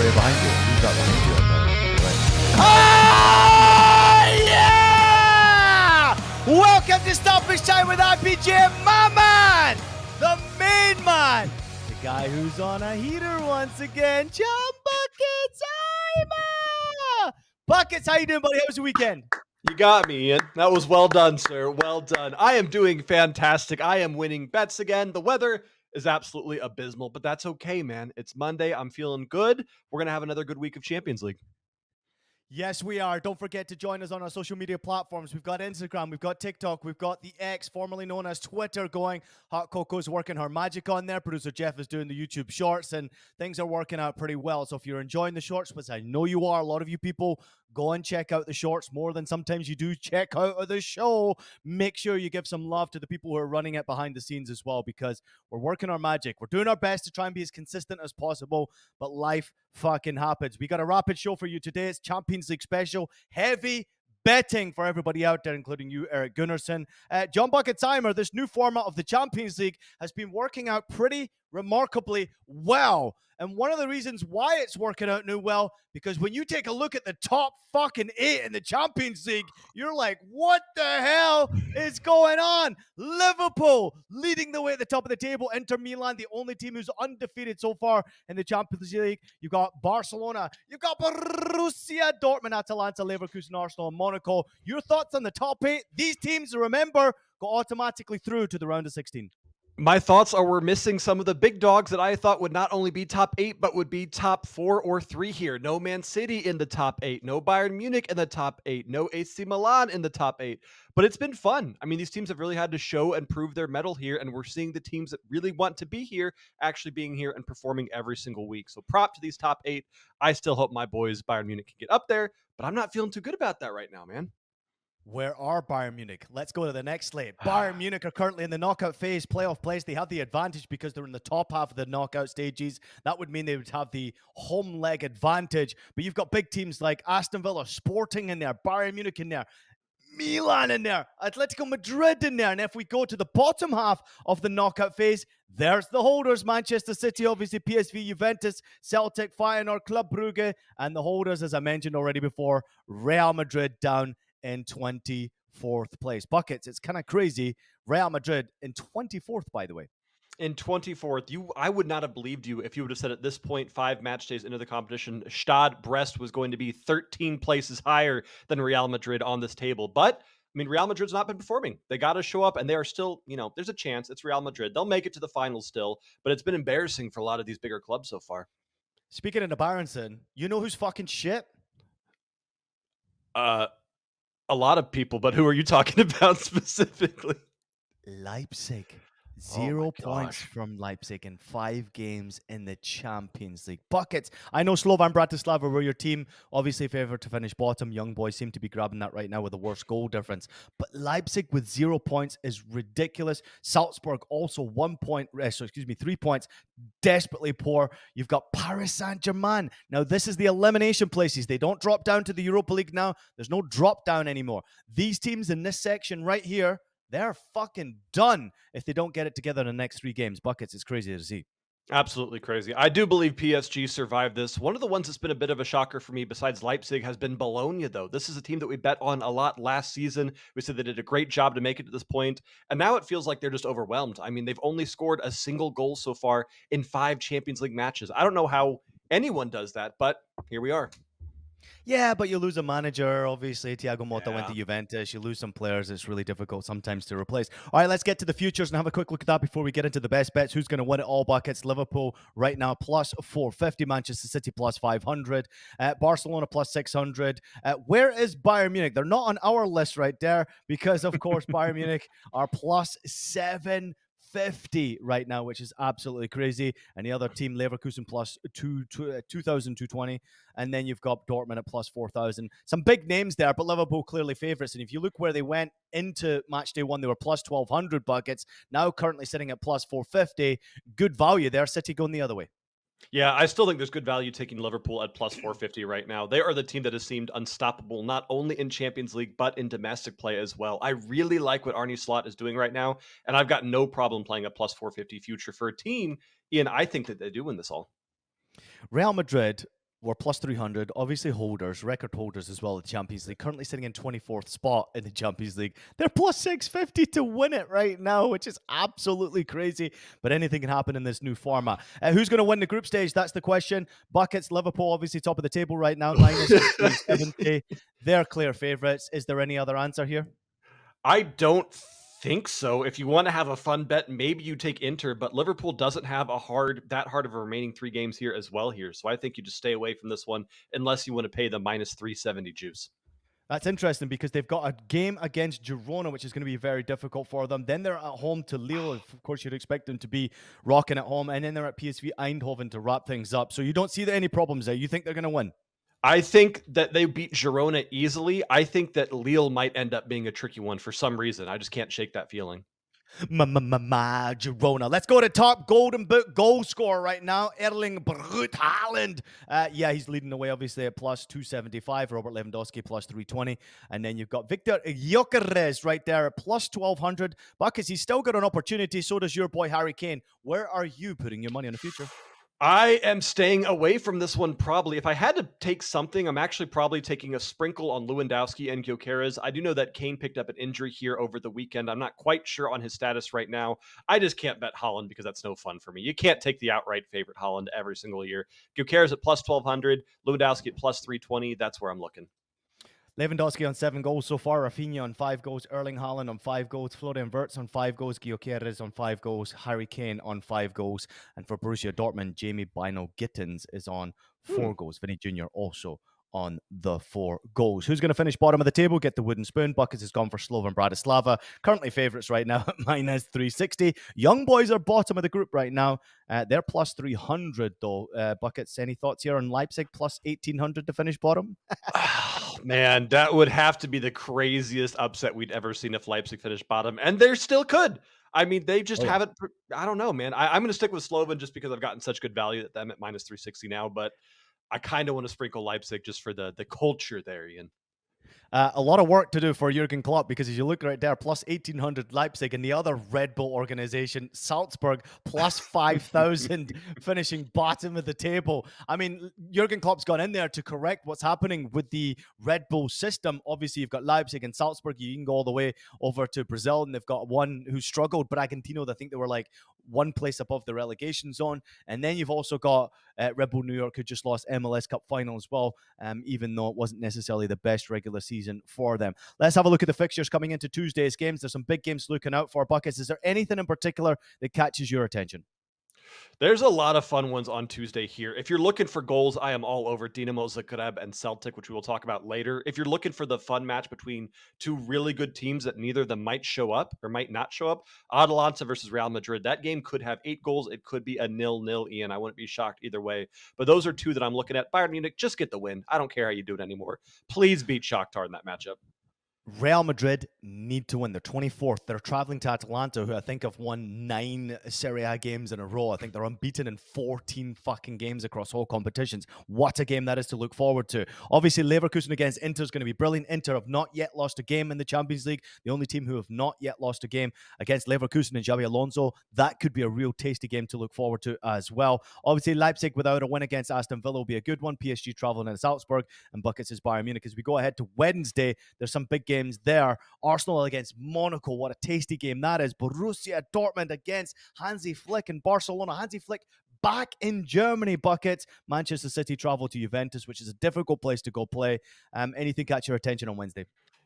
player behind you. Who's that behind you on the right? Oh, yeah! Welcome to Stoppage Time with RPG, my man, the main man, the guy who's on a heater once again, John Buckets. Buckets, how you doing, buddy? How was your weekend? You got me, Ian. That was well done, sir. Well done. I am doing fantastic. I am winning bets again. The weather is absolutely abysmal, but that's okay, man. It's Monday. I'm feeling good. We're going to have another good week of Champions League. Yes, we are. Don't forget to join us on our social media platforms. We've got Instagram, we've got TikTok, we've got the X, formerly known as Twitter, going. Hot Coco's working her magic on there. Producer Jeff is doing the YouTube shorts, and things are working out pretty well. So if you're enjoying the shorts, which I know you are, a lot of you people go and check out the shorts more than sometimes you do check out the show. Make sure you give some love to the people who are running it behind the scenes as well, because we're working our magic. We're doing our best to try and be as consistent as possible, but life fucking happens. We got a rapid show for you today. It's Champions League special. Heavy betting for everybody out there, including you, Eric Gunnarsson. John Bucket Timer, this new format of the Champions League has been working out pretty remarkably well. And one of the reasons why it's working out new well, because when you take a look at the top fucking 8 in the Champions League, you're like, what the hell is going on? Liverpool leading the way at the top of the table. Inter Milan, the only team who's undefeated so far in the Champions League. You've got Barcelona. You've got Borussia Dortmund, Atalanta, Leverkusen, Arsenal, and Monaco. Your thoughts on the top 8? These teams, remember, go automatically through to the round of 16. My thoughts are we're missing some of the big dogs that I thought would not only be top 8, but would be top 4 or 3 here. No Man City in the top 8. No Bayern Munich in the top 8. No AC Milan in the top 8. But it's been fun. I mean, these teams have really had to show and prove their mettle here, and we're seeing the teams that really want to be here actually being here and performing every single week. So prop to these top 8. I still hope my boys Bayern Munich can get up there, but I'm not feeling too good about that right now, man. Where are Bayern Munich? Let's go to the next slate. Bayern Munich are currently in the knockout phase, playoff place. They have the advantage because they're in the top half of the knockout stages. That would mean they would have the home leg advantage. But you've got big teams like Aston Villa, Sporting in there, Bayern Munich in there, Milan in there, Atletico Madrid in there. And if we go to the bottom half of the knockout phase, there's the holders. Manchester City, obviously, PSV, Juventus, Celtic, Feyenoord, Club Brugge. And the holders, as I mentioned already before, Real Madrid down in 24th place. Buckets, it's kind of crazy. Real Madrid in 24th, by the way. In 24th, I would not have believed you if you would have said at this point, 5 match days into the competition, Stade Brest was going to be 13 places higher than Real Madrid on this table. But, I mean, Real Madrid's not been performing. They got to show up, and they are still, there's a chance. It's Real Madrid. They'll make it to the finals still, but it's been embarrassing for a lot of these bigger clubs so far. Speaking of the Bayernson, you know who's fucking shit? A lot of people, but who are you talking about specifically? Leipzig. 0 points from Leipzig in 5 games in the Champions League. Buckets. I know Slovan Bratislava were your team. Obviously, favored to finish bottom. Young boys seem to be grabbing that right now with the worst goal difference. But Leipzig with 0 points is ridiculous. Salzburg also 3 points. Desperately poor. You've got Paris Saint-Germain. Now, this is the elimination places. They don't drop down to the Europa League now. There's no drop down anymore. These teams in this section right here, they're fucking done if they don't get it together in the next 3 games. Buckets, it's crazy to see. Absolutely crazy. I do believe PSG survived this. One of the ones that's been a bit of a shocker for me besides Leipzig has been Bologna, though. This is a team that we bet on a lot last season. We said they did a great job to make it to this point, and now it feels like they're just overwhelmed. I mean, they've only scored a single goal so far in 5 Champions League matches. I don't know how anyone does that, but here we are. Yeah, but you lose a manager. Obviously, Thiago Motta went to Juventus. You lose some players. It's really difficult sometimes to replace. All right, let's get to the futures and have a quick look at that before we get into the best bets. Who's going to win it all? Buckets. Liverpool right now plus 450. Manchester City plus 500. Barcelona plus 600. Where is Bayern Munich? They're not on our list right there because, of course, Bayern Munich are plus 750 right now, which is absolutely crazy. And the other team, Leverkusen, plus 2,220. And then you've got Dortmund at plus 4,000. Some big names there, but Liverpool clearly favourites. And if you look where they went into Matchday 1, they were plus 1,200 buckets. Now currently sitting at plus 450. Good value there. City going the other way. Yeah, I still think there's good value taking Liverpool at plus 450 right now. They are the team that has seemed unstoppable, not only in Champions League, but in domestic play as well. I really like what Arne Slot is doing right now, and I've got no problem playing a plus 450 future for a team. Ian, I think that they do win this all. Real Madrid, We're plus 300, obviously holders, record holders as well at the Champions League, currently sitting in 24th spot in the Champions League. They're plus 650 to win it right now, which is absolutely crazy, but anything can happen in this new format. Who's going to win the group stage? That's the question. Buckets, Liverpool, obviously top of the table right now, minus 370. They're clear favourites. Is there any other answer here? I don't think so. If you want to have a fun bet, maybe you take Inter, but Liverpool doesn't have that hard of a remaining 3 games here as well here. So I think you just stay away from this one unless you want to pay the minus 370 juice. That's interesting because they've got a game against Girona, which is going to be very difficult for them. Then they're at home to Lille. Of course, you'd expect them to be rocking at home. And then they're at PSV Eindhoven to wrap things up. So you don't see any problems there. You think they're going to win? I think that they beat Girona easily. I think that Lille might end up being a tricky one for some reason. I just can't shake that feeling. Girona. Let's go to top Golden Boot goal scorer right now, Erling Braut Haaland. Yeah, he's leading the way, obviously, at plus 275. Robert Lewandowski, plus 320. And then you've got Victor Gyökeres right there at plus 1200. Buckets, he's still got an opportunity. So does your boy Harry Kane. Where are you putting your money on the future? I am staying away from this one probably. If I had to take something, I'm actually probably taking a sprinkle on Lewandowski and Gyökeres. I do know that Kane picked up an injury here over the weekend. I'm not quite sure on his status right now. I just can't bet Haaland because that's no fun for me. You can't take the outright favorite Haaland every single year. Gyökeres at plus 1200, Lewandowski at plus 320. That's where I'm looking. Lewandowski on 7 goals so far, Rafinha on 5 goals, Erling Haaland on 5 goals, Florian Wirtz on 5 goals, Gyökeres on 5 goals, Harry Kane on 5 goals, and for Borussia Dortmund, Jamie Bino Gittins is on 4 goals. Vinny Jr. also on the 4 goals. Who's going to finish bottom of the table? Get the wooden spoon. Buckets has gone for Slovan Bratislava. Currently favourites right now at minus 360. Young boys are bottom of the group right now. They're plus 300 though. Buckets, any thoughts here on Leipzig plus 1800 to finish bottom? Oh, man, that would have to be the craziest upset we'd ever seen if Leipzig finished bottom. And they still could. I mean, they just haven't. I don't know, man. I'm going to stick with Slovan just because I've gotten such good value at them at minus 360 now. But I kind of want to sprinkle Leipzig just for the culture there, Ian. A lot of work to do for Jurgen Klopp because as you look right there, plus 1,800 Leipzig and the other Red Bull organization, Salzburg, plus 5,000, finishing bottom of the table. I mean, Jurgen Klopp's gone in there to correct what's happening with the Red Bull system. Obviously, you've got Leipzig and Salzburg. You can go all the way over to Brazil, and they've got one who struggled, Bragantino. I think they were like one place above the relegation zone. And then you've also got Red Bull New York, who just lost MLS Cup final as well, even though it wasn't necessarily the best regular season for them. Let's have a look at the fixtures coming into Tuesday's games. There's some big games looking out for. Buckets. Is there anything in particular that catches your attention? There's a lot of fun ones on Tuesday here. If you're looking for goals, I am all over Dinamo Zagreb and Celtic, which we will talk about later. If you're looking for the fun match between two really good teams that neither of them might show up or might not show up, Atalanta versus Real Madrid. That game could have 8 goals. It could be a 0-0, Ian. I wouldn't be shocked either way. But those are two that I'm looking at. Bayern Munich, just get the win. I don't care how you do it anymore. Please beat Shakhtar in that matchup. Real Madrid need to win. They're 24th. They're traveling to Atalanta, who I think have won 9 Serie A games in a row. I think they're unbeaten in 14 fucking games across all competitions. What a game that is to look forward to. Obviously, Leverkusen against Inter is going to be brilliant. Inter have not yet lost a game in the Champions League. The only team who have not yet lost a game against Leverkusen and Xabi Alonso. That could be a real tasty game to look forward to as well. Obviously, Leipzig without a win against Aston Villa will be a good one. PSG traveling in Salzburg, and Buckets is Bayern Munich. As we go ahead to Wednesday, there's some big games there. Arsenal against Monaco. What a tasty game that is. Borussia Dortmund against Hansi Flick in Barcelona. Hansi Flick back in Germany. Buckets. Manchester City travel to Juventus, which is a difficult place to go play. Anything catch your attention on Wednesday?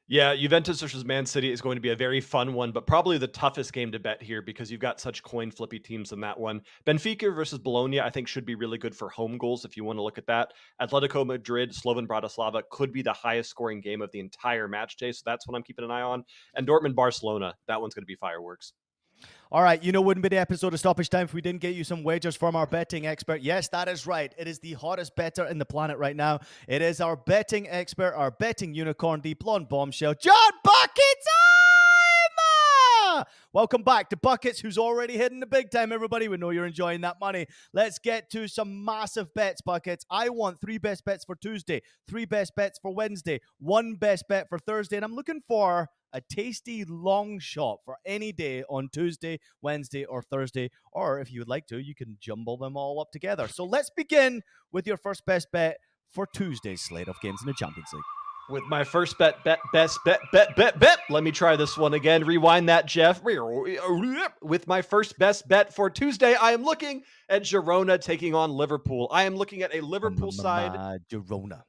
Yeah, Juventus versus Man City is going to be a very fun one, but probably the toughest game to bet here because you've got such coin flippy teams in that one. Benfica versus Bologna, I think, should be really good for home goals if you want to look at that. Atletico Madrid, Slovan Bratislava could be the highest scoring game of the entire match day, so that's what I'm keeping an eye on. And Dortmund Barcelona, that one's going to be fireworks. All right, wouldn't be the episode of Stoppage Time if we didn't get you some wagers from our betting expert. Yes, that is right. It is the hottest bettor in the planet right now. It is our betting expert, our betting unicorn, the blonde bombshell, John Buckets. Welcome back to Buckets, who's already hitting the big time, everybody. We know you're enjoying that money. Let's get to some massive bets, Buckets. I want 3 best bets for Tuesday, 3 best bets for Wednesday, 1 best bet for Thursday, and I'm looking for a tasty long shot for any day on Tuesday, Wednesday, or Thursday. Or if you would like to, you can jumble them all up together. So let's begin with your first best bet for Tuesday's slate of games in the Champions League? With my first bet, best bet. Let me try this one again. Rewind that, Jeff. With my first best bet for Tuesday, I am looking at Girona taking on Liverpool. I am looking at a Liverpool side. Girona.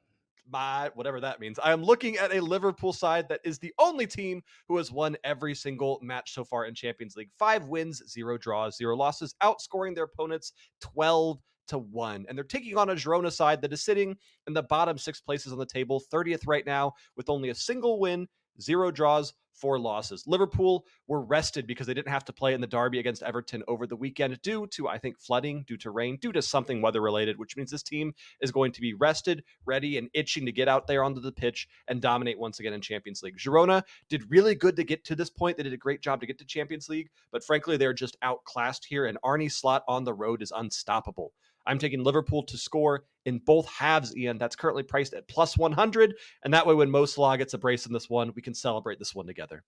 Whatever that means. I am looking at a Liverpool side that is the only team who has won every single match so far in Champions League. 5 wins, 0 draws, 0 losses, outscoring their opponents 12-1. And they're taking on a Girona side that is sitting in the bottom 6 places on the table, 30th right now, with only a single win, 0 draws, 4 losses. Liverpool were rested because they didn't have to play in the derby against Everton over the weekend due to, I think, flooding, due to rain, due to something weather related, which means this team is going to be rested, ready, and itching to get out there onto the pitch and dominate once again in Champions League. Girona did really good to get to this point. They did a great job to get to Champions League, but frankly, they're just outclassed here, and Arne Slot on the road is unstoppable. I'm taking Liverpool to score in both halves, Ian. That's currently priced at plus 100. And that way, when Mo Salah gets a brace in this one, we can celebrate this one together.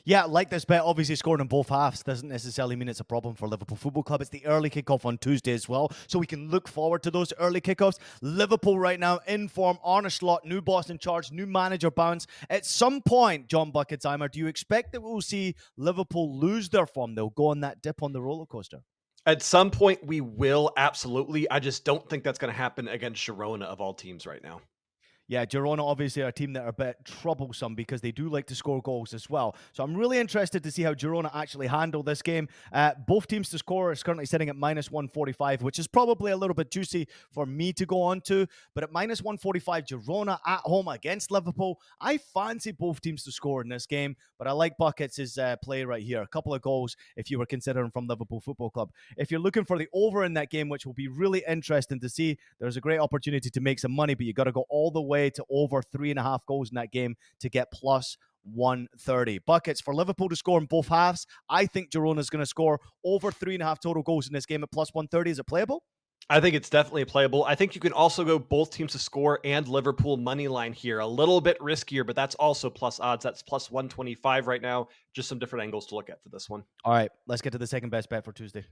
Yeah, like this bet, obviously scoring in both halves doesn't necessarily mean it's a problem for Liverpool Football Club. It's the early kickoff on Tuesday as well, so we can look forward to those early kickoffs. Liverpool right now in form, Arne Slot, new boss in charge, new manager bounce. At some point, John Bucketsheimer, do you expect that we'll see Liverpool lose their form? They'll go on that dip on the roller coaster. At some point, we will, absolutely. I just don't think that's going to happen against Girona of all teams right now. Yeah, Girona obviously are a team that are a bit troublesome because they do like to score goals as well. So I'm really interested to see how Girona actually handle this game. Both teams to score is currently sitting at minus 145, which is probably a little bit juicy for me to go on to. But at minus 145, Girona at home against Liverpool, I fancy both teams to score in this game. But I like Buckets' play right here. A couple of goals if you were considering from Liverpool Football Club. If you're looking for the over in that game, which will be really interesting to see, there's a great opportunity to make some money, but you got to go all the way to over 3.5 goals in that game to get plus 130. Buckets for Liverpool to score in both halves. I think Girona's going to score over 3.5 total goals in this game at plus 130. Is it playable? I think it's definitely playable. I think you can also go both teams to score and Liverpool money line here. A little bit riskier, but that's also plus odds. That's plus 125 right now. Just some different angles to look at for this one. All right, let's get to the second best bet for Tuesday.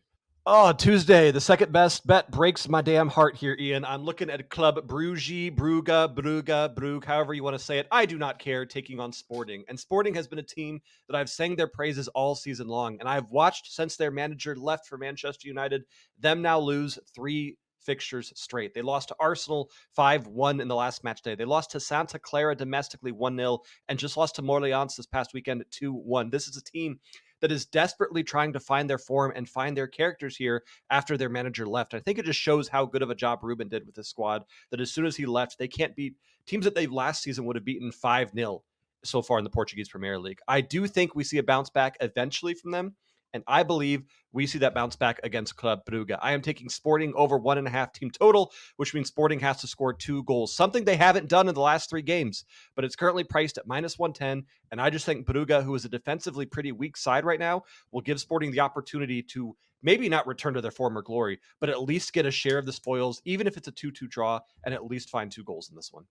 Oh, Tuesday, the second best bet breaks my damn heart here, Ian. I'm looking at Club Brugge, Brugge, however you want to say it. I do not care, taking on Sporting. And Sporting has been a team that I've sang their praises all season long. And I've watched since their manager left for Manchester United, them now lose 3 fixtures straight. They lost to Arsenal 5-1 in the last match day. They lost to Santa Clara domestically 1-0 and just lost to Orleans this past weekend at 2-1. This is a team that is desperately trying to find their form and find their characters here after their manager left. I think it just shows how good of a job Ruben did with this squad, that as soon as he left, they can't beat teams that they last season would have beaten 5-0 so far in the Portuguese Premier League. I do think we see a bounce back eventually from them, and I believe we see that bounce back against Club Brugge. I am taking Sporting over 1.5 team total, which means Sporting has to score 2 goals, something they haven't done in the last 3 games, but it's currently priced at minus 110. And I just think Brugge, who is a defensively pretty weak side right now, will give Sporting the opportunity to maybe not return to their former glory, but at least get a share of the spoils, even if it's a 2-2 draw, and at least find 2 goals in this one.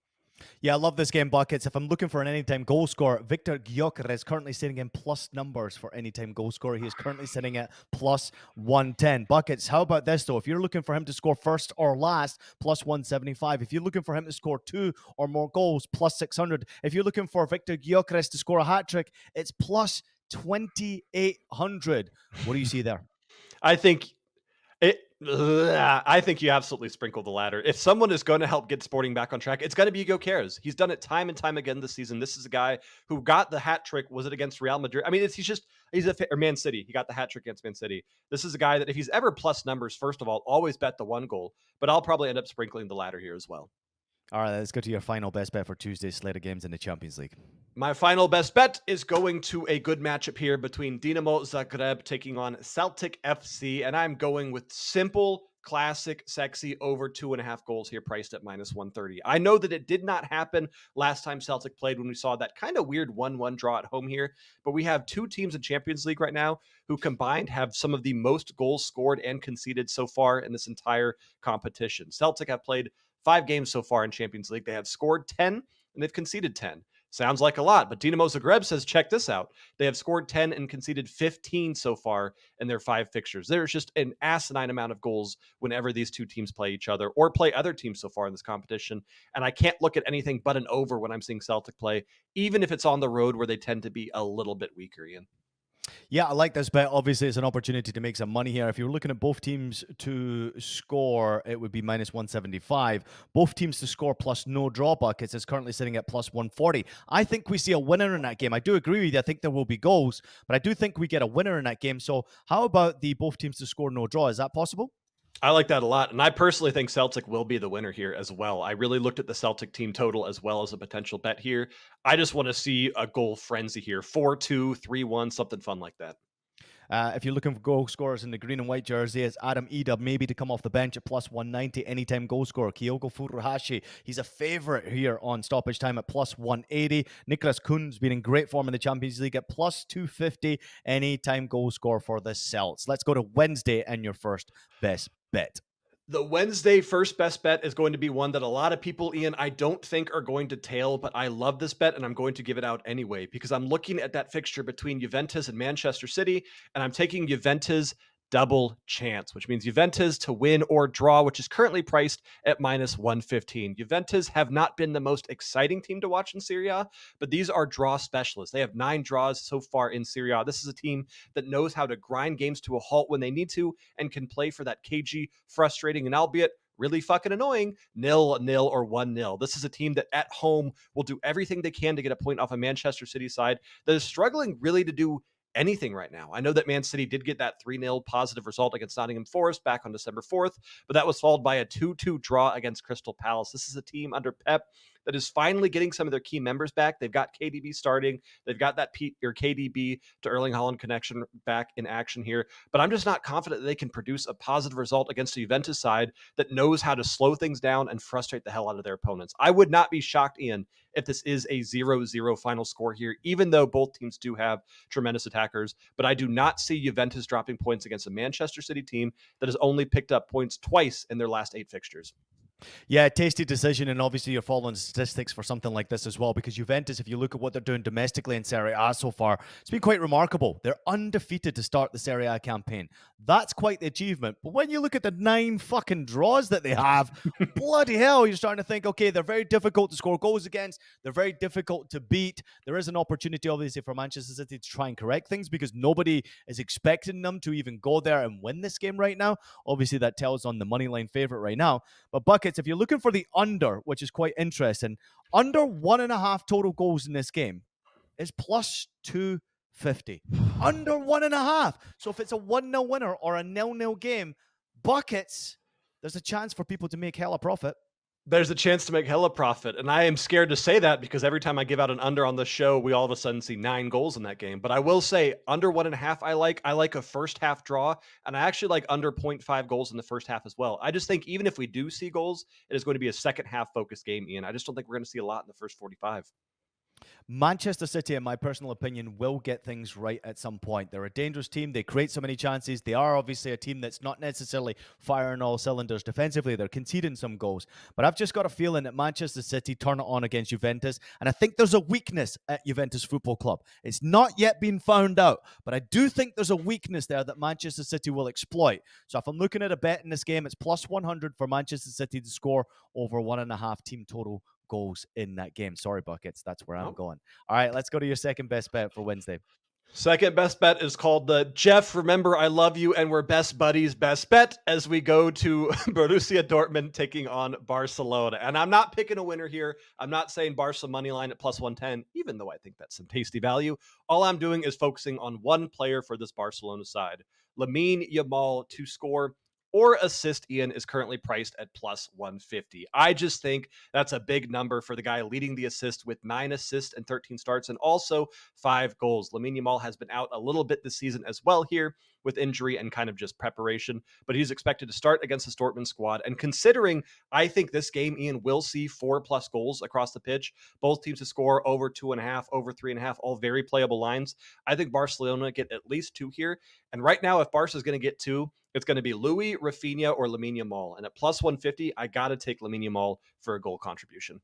Yeah, I love this game, Buckets. If I'm looking for an anytime goal scorer, Victor Gyökeres is currently sitting in plus numbers for anytime goal scorer. He is currently sitting at plus 110. Buckets, how about this, though? If you're looking for him to score first or last, plus 175. If you're looking for him to score 2 or more goals, plus 600. If you're looking for Victor Gyökeres to score a hat-trick, it's plus 2,800. What do you see there? I think you absolutely sprinkled the ladder. If someone is going to help get Sporting back on track, it's going to be Gyökeres. He's done it time and time again this season. This is a guy who got the hat trick. Was it against Real Madrid? I mean, or Man City. He got the hat trick against Man City. This is a guy that if he's ever plus numbers, first of all, always bet the 1 goal. But I'll probably end up sprinkling the ladder here as well. All right, let's go to your final best bet for Tuesday's slate of games in the Champions League. My final best bet is going to a good matchup here between Dinamo Zagreb taking on Celtic FC, and I'm going with simple, classic, sexy over 2.5 goals here, priced at minus 130. I know that it did not happen last time Celtic played when we saw that kind of weird 1-1 draw at home here, but we have 2 teams in Champions League right now who combined have some of the most goals scored and conceded so far in this entire competition. Celtic have played 5 games so far in Champions League. They have scored 10 and they've conceded 10. Sounds like a lot, but Dinamo Zagreb says, check this out. They have scored 10 and conceded 15 so far in their 5 fixtures. There's just an asinine amount of goals whenever these two teams play each other or play other teams so far in this competition. And I can't look at anything but an over when I'm seeing Celtic play, even if it's on the road where they tend to be a little bit weaker, Ian. Yeah, I like this bet. Obviously, it's an opportunity to make some money here. If you were looking at both teams to score, it would be minus 175. Both teams to score plus no draw buckets is currently sitting at plus 140. I think we see a winner in that game. I do agree with you. I think there will be goals, but I do think we get a winner in that game. So how about the both teams to score no draw? Is that possible? I like that a lot. And I personally think Celtic will be the winner here as well. I really looked at the Celtic team total as well as a potential bet here. I just want to see a goal frenzy here 4-2, 3-1, something fun like that. If you're looking for goal scorers in the green and white jersey, it's Adam Ida, maybe to come off the bench at plus 190, anytime goal scorer. Kyogo Furuhashi, he's a favorite here on stoppage time at plus 180. Nicholas Kuhn's been in great form in the Champions League at plus 250, anytime goal scorer for the Celts. Let's go to Wednesday and your first best bet. The Wednesday first best bet is going to be one that a lot of people, Ian, I don't think are going to tail, but I love this bet and I'm going to give it out anyway because I'm looking at that fixture between Juventus and Manchester City, and I'm taking Juventus double chance, which means Juventus to win or draw, which is currently priced at minus 115. Juventus have not been the most exciting team to watch in Serie A, but these are draw specialists. They have 9 draws so far in Serie A. This is a team that knows how to grind games to a halt when they need to and can play for that cagey, frustrating, and albeit really fucking annoying 0-0 or 1-0. This is a team that at home will do everything they can to get a point off a Manchester City side that is struggling really to do anything right now. I know that Man City did get that 3-0 positive result against Nottingham Forest back on December 4th, but that was followed by a 2-2 draw against Crystal Palace. This is a team under Pep that is finally getting some of their key members back. They've got KDB starting. They've got that KDB to Erling Haaland connection back in action here. But I'm just not confident that they can produce a positive result against a Juventus side that knows how to slow things down and frustrate the hell out of their opponents. I would not be shocked, Ian, if this is a 0-0 final score here, even though both teams do have tremendous attackers. But I do not see Juventus dropping points against a Manchester City team that has only picked up points twice in their last 8 fixtures. Yeah, tasty decision, and obviously you're following statistics for something like this as well, because Juventus, if you look at what they're doing domestically in Serie A so far, it's been quite remarkable. They're undefeated to start the Serie A campaign. That's quite the achievement. But when you look at the 9 fucking draws that they have, bloody hell, you're starting to think, okay, they're very difficult to score goals against. They're very difficult to beat. There is an opportunity, obviously, for Manchester City to try and correct things because nobody is expecting them to even go there and win this game right now. Obviously, that tells on the moneyline favorite right now. But Buckets, if you're looking for the under, which is quite interesting, under 1.5 total goals in this game is plus 250. Under 1.5. So if it's a 1-0 winner or a 0-0 game, Buckets, there's a chance for people to make hella profit. There's a chance to make hella profit. And I am scared to say that because every time I give out an under on the show, we all of a sudden see 9 goals in that game. But I will say under 1.5, I like a first half draw. And I actually like under 0.5 goals in the first half as well. I just think even if we do see goals, it is going to be a second half focused game, Ian. I just don't think we're going to see a lot in the first 45. Manchester City, in my personal opinion, will get things right at some point. They're a dangerous team. They create so many chances. They are obviously a team that's not necessarily firing all cylinders defensively. They're conceding some goals. But I've just got a feeling that Manchester City turn it on against Juventus. And I think there's a weakness at Juventus Football Club. It's not yet been found out. But I do think there's a weakness there that Manchester City will exploit. So if I'm looking at a bet in this game, it's plus 100 for Manchester City to score over 1.5 team total goals in that game. Sorry, Buckets. That's where I'm going. All right, let's go to your second best bet for Wednesday. Second best bet is called the Jeff, remember I love you and we're best buddies best bet as we go to Borussia Dortmund taking on Barcelona. And I'm not picking a winner here. I'm not saying Barca money line at plus 110, even though I think that's some tasty value. All I'm doing is focusing on one player for this Barcelona side. Lamine Yamal to score or assist, Ian, is currently priced at plus 150. I just think that's a big number for the guy leading the assist with 9 assists and 13 starts and also 5 goals. Lamine Yamal has been out a little bit this season as well here with injury and kind of just preparation, but he's expected to start against this Dortmund squad. And considering I think this game, Ian, will see 4+ goals across the pitch, both teams to score over 2.5, over 3.5, all very playable lines. I think Barcelona get at least 2 here. And right now, if Barca is going to get 2, it's going to be Louis, Rafinha, or Lamine Yamal. And at plus 150, I got to take Lamine Yamal for a goal contribution.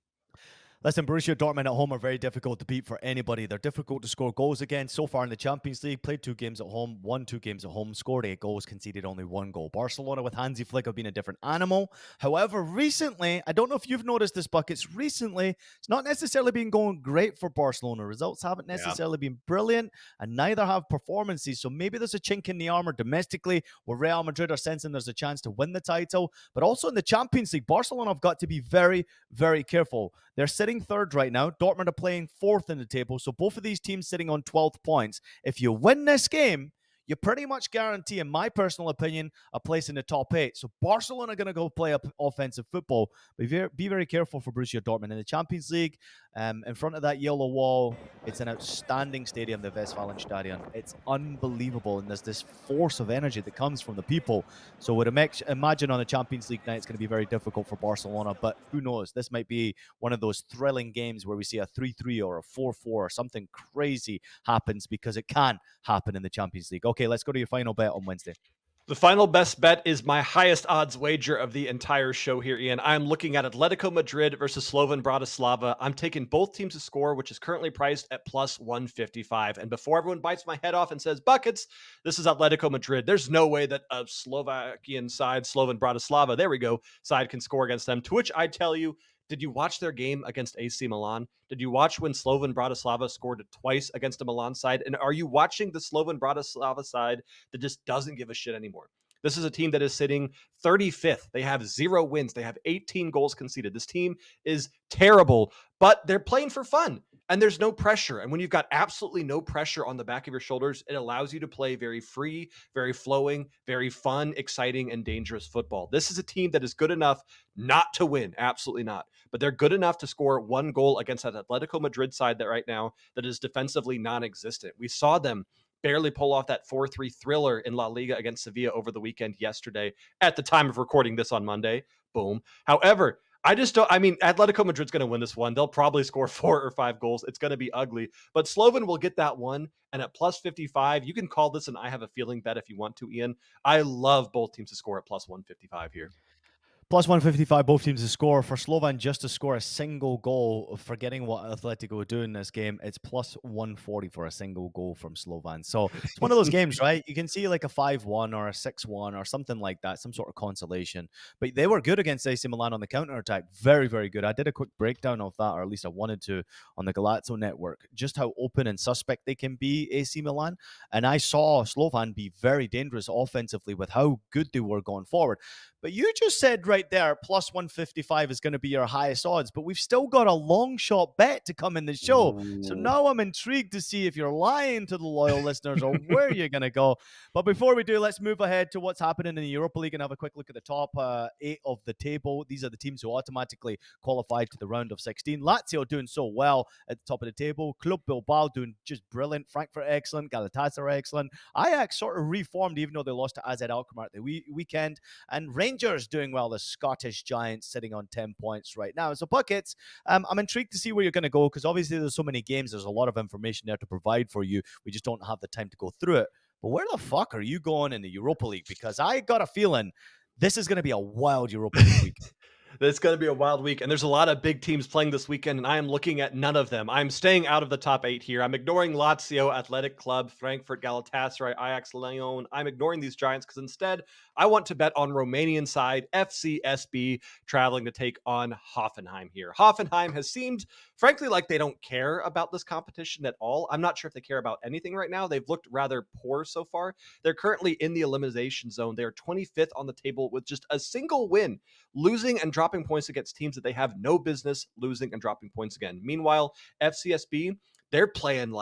Listen, Borussia Dortmund at home are very difficult to beat for anybody. They're difficult to score goals against. So far in the Champions League, played 2 games at home, won 2 games at home, scored 8 goals, conceded only 1 goal. Barcelona with Hansi Flick have been a different animal. However, recently, I don't know if you've noticed this, Buckets, recently, it's not necessarily been going great for Barcelona. Results haven't necessarily been brilliant, and neither have performances. So maybe there's a chink in the armor domestically where Real Madrid are sensing there's a chance to win the title. But also in the Champions League, Barcelona have got to be very, very careful. They're sitting third right now. Dortmund are playing fourth in the table. So both of these teams sitting on 12 points. If you win this game, you pretty much guarantee, in my personal opinion, a place in the top 8. So Barcelona are going to go play up offensive football. But be very careful for Borussia Dortmund. In the Champions League, in front of that yellow wall, it's an outstanding stadium, the Westfalenstadion. It's unbelievable. And there's this force of energy that comes from the people. So would imagine on a Champions League night, it's going to be very difficult for Barcelona. But who knows? This might be one of those thrilling games where we see a 3-3 or a 4-4 or something crazy happens, because it can happen in the Champions League. Okay, let's go to your final bet on Wednesday. The final best bet is my highest odds wager of the entire show here, Ian. I'm looking at Atletico Madrid versus Slovan Bratislava. I'm taking both teams to score, which is currently priced at plus 155. And before everyone bites my head off and says, Buckets, this is Atletico Madrid. There's no way that a Slovakian side, Slovan Bratislava, there we go, side can score against them. To which I tell you, did you watch their game against AC Milan? Did you watch when Slovan Bratislava scored twice against a Milan side? And are you watching the Slovan Bratislava side that just doesn't give a shit anymore? This is a team that is sitting 35th. They have 0 wins. They have 18 goals conceded. This team is terrible, but they're playing for fun. And there's no pressure. And when you've got absolutely no pressure on the back of your shoulders, it allows you to play very free, very flowing, very fun, exciting, and dangerous football. This is a team that is good enough not to win. Absolutely not. But they're good enough to score 1 goal against that Atletico Madrid side that right now that is defensively non-existent. We saw them barely pull off that 4-3 thriller in La Liga against Sevilla over the weekend yesterday at the time of recording this on Monday. Boom. However, Atletico Madrid's going to win this one. They'll probably score 4 or 5 goals. It's going to be ugly, but Slovan will get that one. And at plus 55, you can call this an I have a feeling bet if you want to, Ian. I love both teams to score at plus 155 here. Plus 155, both teams to score. For Slovan just to score a single goal, forgetting what Atletico would do in this game, it's plus 140 for a single goal from Slovan. So it's one of those games, right? You can see like a 5-1 or a 6-1 or something like that, some sort of consolation. But they were good against AC Milan on the counter-attack. Very, very good. I did a quick breakdown of that, or at least I wanted to, on the Galazzo network, just how open and suspect they can be, AC Milan. And I saw Slovan be very dangerous offensively with how good they were going forward. But you just said right there, plus 155 is going to be your highest odds. But we've still got a long shot bet to come in the show. Ooh. So now I'm intrigued to see if you're lying to the loyal listeners or where you're going to go. But before we do, let's move ahead to what's happening in the Europa League and have a quick look at the top 8 of the table. These are the teams who automatically qualified to the round of 16. Lazio doing so well at the top of the table. Club Bilbao doing just brilliant. Frankfurt excellent. Galatasaray excellent. Ajax sort of reformed even though they lost to AZ Alkmaar the weekend. And Rangers doing well, the Scottish Giants sitting on 10 points right now. So Buckets, I'm intrigued to see where you're going to go because obviously there's so many games. There's a lot of information there to provide for you. We just don't have the time to go through it. But where the fuck are you going in the Europa League? Because I got a feeling this is going to be a wild Europa League week. It's going to be a wild week, and there's a lot of big teams playing this weekend, and I am looking at none of them. I'm staying out of the top 8 here. I'm ignoring Lazio, Athletic Club, Frankfurt, Galatasaray, Ajax, Lyon. I'm ignoring these giants because instead I want to bet on Romanian side FCSB traveling to take on Hoffenheim here. Hoffenheim has seemed, frankly, like they don't care about this competition at all. I'm not sure if they care about anything right now. They've looked rather poor so far. They're currently in the elimination zone. They're 25th on the table with just a single win, losing and dropping points against teams that they have no business losing and dropping points again. Meanwhile, FCSB, they're playing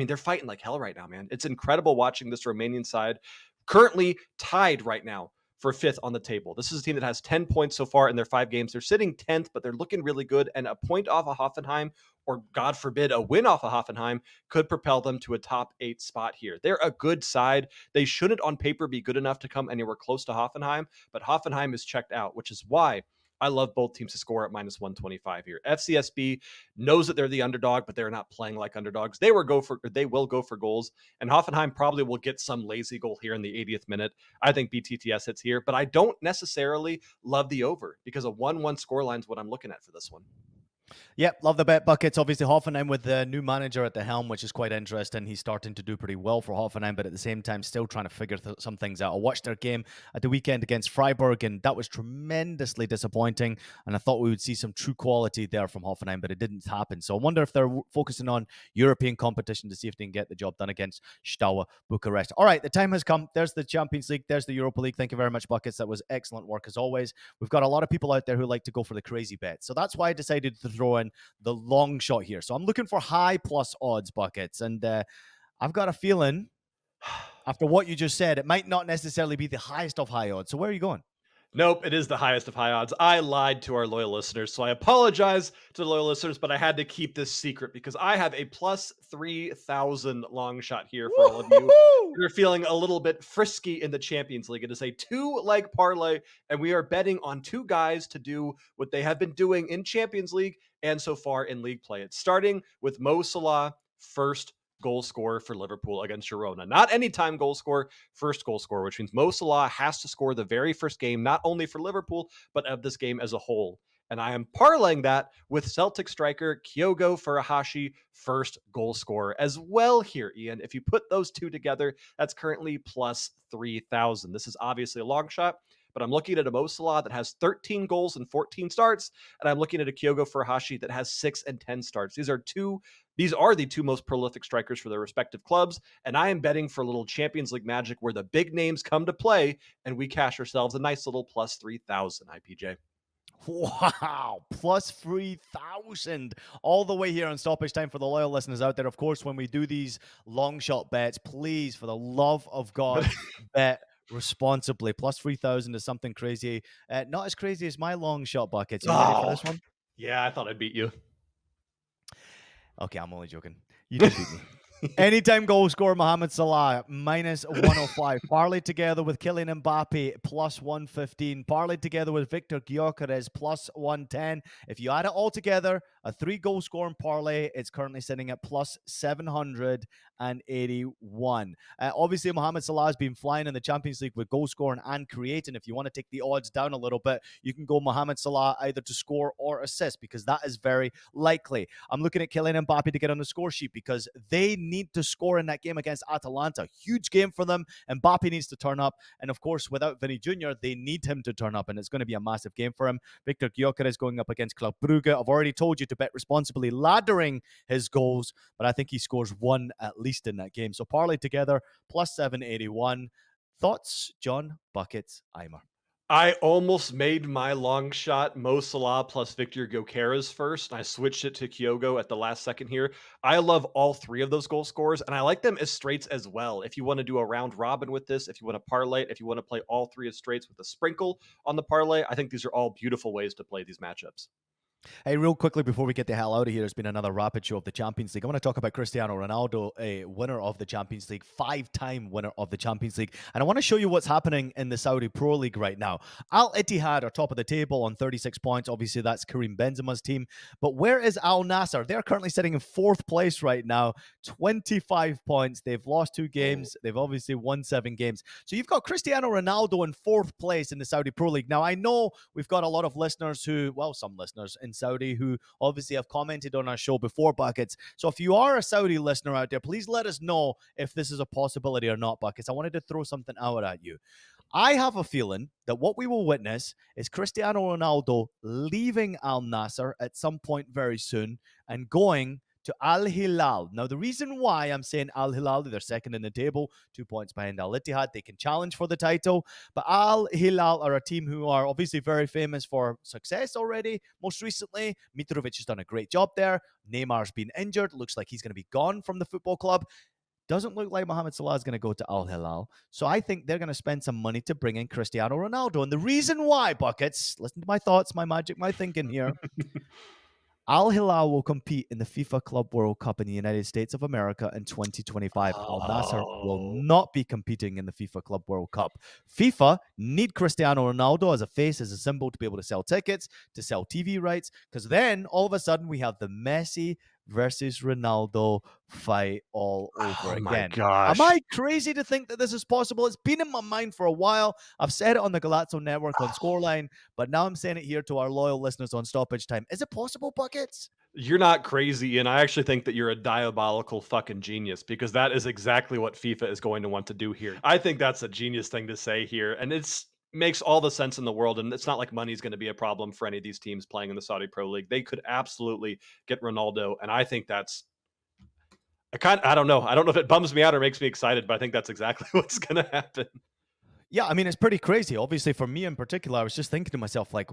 they're fighting like hell right now, man. It's incredible watching this Romanian side currently tied right now for 5th on the table. This is a team that has 10 points so far in their 5 games. They're sitting 10th, but they're looking really good. And a point off of Hoffenheim, or God forbid, a win off of Hoffenheim, could propel them to a top 8 spot here. They're a good side. They shouldn't on paper be good enough to come anywhere close to Hoffenheim, but Hoffenheim is checked out, which is why I love both teams to score at minus 125 here. FCSB knows that they're the underdog, but they're not playing like underdogs. They will go for goals, and Hoffenheim probably will get some lazy goal here in the 80th minute. I think BTTS hits here, but I don't necessarily love the over because a 1-1 scoreline is what I'm looking at for this one. Yep, love the bet buckets. Obviously, Hoffenheim with the new manager at the helm, which is quite interesting. He's starting to do pretty well for Hoffenheim, but at the same time, still trying to figure some things out. I watched their game at the weekend against Freiburg, and that was tremendously disappointing. And I thought we would see some true quality there from Hoffenheim, but it didn't happen. So I wonder if they're focusing on European competition to see if they can get the job done against Steaua Bucharest. All right, the time has come. There's the Champions League. There's the Europa League. Thank you very much, Buckets. That was excellent work as always. We've got a lot of people out there who like to go for the crazy bets. So that's why I decided to throw in the long shot here. So I'm looking for high plus odds, Buckets. And I've got a feeling after what you just said, it might not necessarily be the highest of high odds. So where are you going? Nope, it is the highest of high odds. I lied to our loyal listeners, so I apologize to the loyal listeners, but I had to keep this secret because I have a plus 3,000 long shot here for all of you. You're feeling a little bit frisky in the Champions League. It is a 2-leg parlay, and we are betting on two guys to do what they have been doing in Champions League and so far in league play. It's starting with Mo Salah, first goal scorer for Liverpool against Girona. Not anytime goal scorer, first goal scorer, which means Mo Salah has to score the very first game, not only for Liverpool, but of this game as a whole. And I am parlaying that with Celtic striker Kyogo Furuhashi, first goal scorer as well here, Ian. If you put those two together, that's currently plus 3,000. This is obviously a long shot, but I'm looking at a Mo Salah that has 13 goals and 14 starts, and I'm looking at a Kyogo Furuhashi that has 6 and 10 starts. These are the two most prolific strikers for their respective clubs, and I am betting for a little Champions League magic where the big names come to play, and we cash ourselves a nice little plus 3,000, IPJ. Wow, plus 3,000 all the way here on Stoppage Time for the loyal listeners out there. Of course, when we do these long shot bets, please, for the love of God, bet responsibly. Plus 3,000 is something crazy. Not as crazy as my long shot buckets. You ready for this one? Yeah, I thought I'd beat you. Okay, I'm only joking. You did beat me. Anytime goal scorer Mohamed Salah, minus 105. Parlayed together with Kylian Mbappe, plus 115. Parlayed together with Victor Gyökeres, plus 110. If you add it all together, a 3-goal scoring parlay, it's currently sitting at plus 781. Obviously, Mohamed Salah has been flying in the Champions League with goal scoring and creating. If you want to take the odds down a little bit, you can go Mohamed Salah either to score or assist because that is very likely. I'm looking at Kylian Mbappe to get on the score sheet because they need to score in that game against Atalanta. Huge game for them. Mbappe needs to turn up. And of course, without Vinny Jr., they need him to turn up. And it's going to be a massive game for him. Victor Gyökeres going up against Club Brugge. I've already told you to bet responsibly, laddering his goals. But I think he scores one at least in that game. So parlay together, plus 781. Thoughts, John Buckets Eimer? I almost made my long shot Mo Salah plus Victor Gyökeres first, and I switched it to Kyogo at the last second here. I love all three of those goal scorers, and I like them as straights as well. If you want to do a round robin with this, if you want to parlay it, if you want to play all three as straights with a sprinkle on the parlay, I think these are all beautiful ways to play these matchups. Hey, real quickly before we get the hell out of here, it's been another rapid show of the Champions League. I want to talk about Cristiano Ronaldo, a winner of the Champions League, 5-time winner of the Champions League. And I want to show you what's happening in the Saudi Pro League right now. Al Ittihad are top of the table on 36 points. Obviously, that's Karim Benzema's team. But where is Al Nassr? They're currently sitting in 4th place right now, 25 points. They've lost 2 games. They've obviously won 7 games. So you've got Cristiano Ronaldo in 4th place in the Saudi Pro League. Now, I know we've got a lot of listeners some listeners in Saudi who obviously have commented on our show before, Buckets. So if you are a Saudi listener out there, please let us know if this is a possibility or not, Buckets. I wanted to throw something out at you. I have a feeling that what we will witness is Cristiano Ronaldo leaving Al Nassr at some point very soon and going to Al Hilal. Now, the reason why I'm saying Al Hilal, they're second in the table, 2 points behind Al Ittihad. They can challenge for the title. But Al Hilal are a team who are obviously very famous for success already. Most recently, Mitrovic has done a great job there. Neymar's been injured. Looks like he's going to be gone from the football club. Doesn't look like Mohamed Salah is going to go to Al Hilal. So I think they're going to spend some money to bring in Cristiano Ronaldo. And the reason why, Buckets, listen to my thoughts, my magic, my thinking here. Al Hilal will compete in the FIFA Club World Cup in the United States of America in 2025. Al Nassr will not be competing in the FIFA Club World Cup. FIFA need Cristiano Ronaldo as a face, as a symbol to be able to sell tickets, to sell TV rights, because then all of a sudden we have the Messi versus Ronaldo fight all over Oh my again. gosh. Am I crazy to think that this is possible? It's been in my mind for a while. I've said it on the Galazzo Network on Scoreline, but now I'm saying it here to our loyal listeners on Stoppage Time. Is it possible, Buckets? You're not crazy, and I actually think that you're a diabolical fucking genius because that is exactly what FIFA is going to want to do here. I think that's a genius thing to say here, and it's makes all the sense in the world. And it's not like money's going to be a problem for any of these teams playing in the Saudi Pro League. They could absolutely get Ronaldo, and I think that's I don't know. I don't know if it bums me out or makes me excited, but I think that's exactly what's going to happen. Yeah, I mean, it's pretty crazy. Obviously, for me in particular, I was just thinking to myself, like,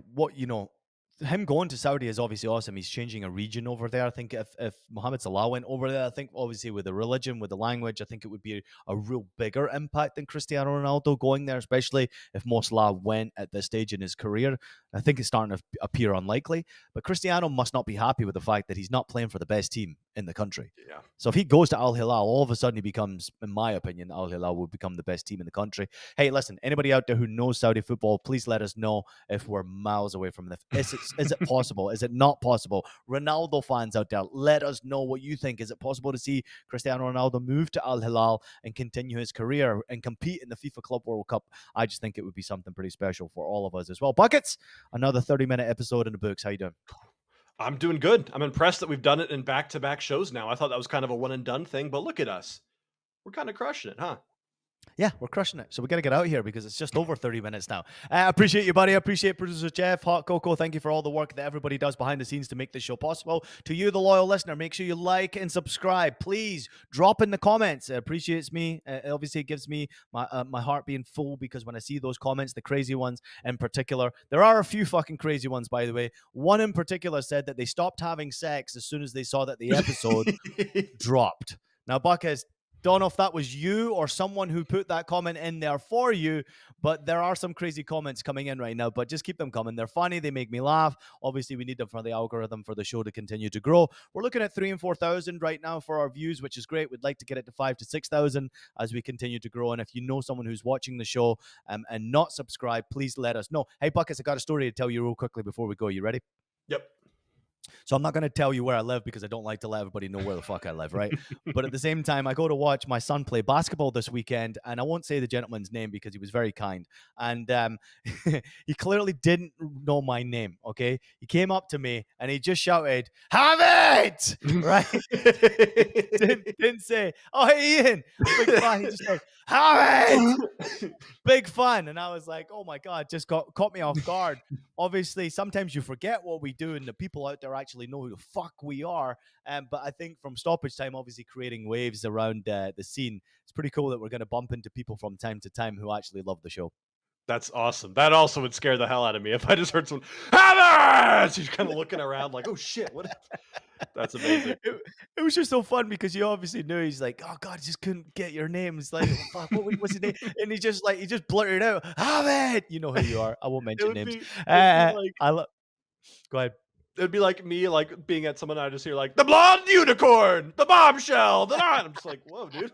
him going to Saudi is obviously awesome. He's changing a region over there. I think if Mohamed Salah went over there, I think obviously with the religion, with the language, I think it would be a real bigger impact than Cristiano Ronaldo going there, especially if Mo Salah went at this stage in his career. I think it's starting to appear unlikely. But Cristiano must not be happy with the fact that he's not playing for the best team in the country. Yeah. So if he goes to Al Hilal, all of a sudden he becomes, in my opinion, Al Hilal will become the best team in the country. Hey, listen, anybody out there who knows Saudi football, please let us know if we're miles away from this. Is it possible? Is it not possible? Ronaldo fans out there, let us know what you think. Is it possible to see Cristiano Ronaldo move to Al Hilal and continue his career and compete in the FIFA Club World Cup? I just think it would be something pretty special for all of us as well. Buckets, another 30-minute episode in the books. How you doing? I'm doing good. I'm impressed that we've done it in back-to-back shows now. I thought that was kind of a one-and-done thing, but look at us. We're kind of crushing it, huh? Yeah, we're crushing it. So we got to get out here because it's just over 30 minutes now. I appreciate you, buddy. I appreciate producer Jeff, Hot Coco. Thank you for all the work that everybody does behind the scenes to make this show possible. To you, the loyal listener, make sure you like and subscribe. Please drop in the comments. It appreciates me. Obviously, it gives me my heart being full because when I see those comments, the crazy ones in particular, there are a few fucking crazy ones, by the way. One in particular said that they stopped having sex as soon as they saw that the episode dropped. Now, Buckets, don't know if that was you or someone who put that comment in there for you, but there are some crazy comments coming in right now, but just keep them coming. They're funny. They make me laugh. Obviously, we need them for the algorithm for the show to continue to grow. We're looking at 3,000 and 4,000 right now for our views, which is great. We'd like to get it to 5,000 to 6,000 as we continue to grow. And if you know someone who's watching the show and not subscribed, please let us know. Hey, Buckets, I got a story to tell you real quickly before we go. You ready? Yep. So I'm not going to tell you where I live because I don't like to let everybody know where the fuck I live, right? But at the same time, I go to watch my son play basketball this weekend, and I won't say the gentleman's name because he was very kind. And he clearly didn't know my name, okay? He came up to me, and he just shouted, "Have it!" Right? didn't say, "Oh, hey, Ian." Big fan. He just said, "Have it!" Big fun. And I was like, oh my God, just caught me off guard. Obviously, sometimes you forget what we do and the people out there actually know who the fuck we are. But I think from Stoppage Time, obviously creating waves around the scene, it's pretty cool that we're going to bump into people from time to time who actually love the show. That's awesome. That also would scare the hell out of me if I just heard someone, "Have it!" He's kind of looking around like, oh shit, what? That's amazing. It was just so fun because you obviously knew. He's like, oh God, I just couldn't get your name. It's like, fuck, what's his name? And he just blurted out, "Have it!" You know who you are. I won't mention names. Go ahead. It'd be like me, like being at someone, I just hear like the blonde unicorn, the bombshell, I'm just like, whoa, dude.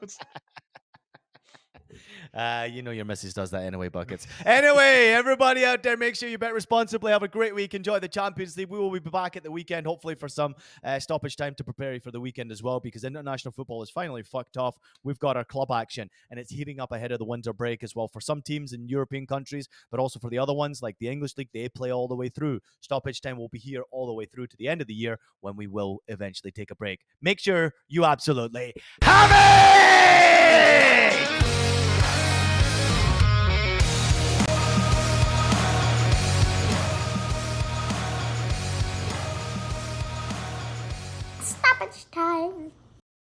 You know your missus does that anyway, Buckets. Anyway, everybody out there, make sure you bet responsibly. Have a great week. Enjoy the Champions League. We will be back at the weekend, hopefully for some stoppage time to prepare you for the weekend as well, because international football is finally fucked off. We've got our club action, and it's heating up ahead of the winter break as well for some teams in European countries, but also for the other ones, like the English League, they play all the way through. Stoppage time will be here all the way through to the end of the year when we will eventually take a break. Make sure you absolutely have it!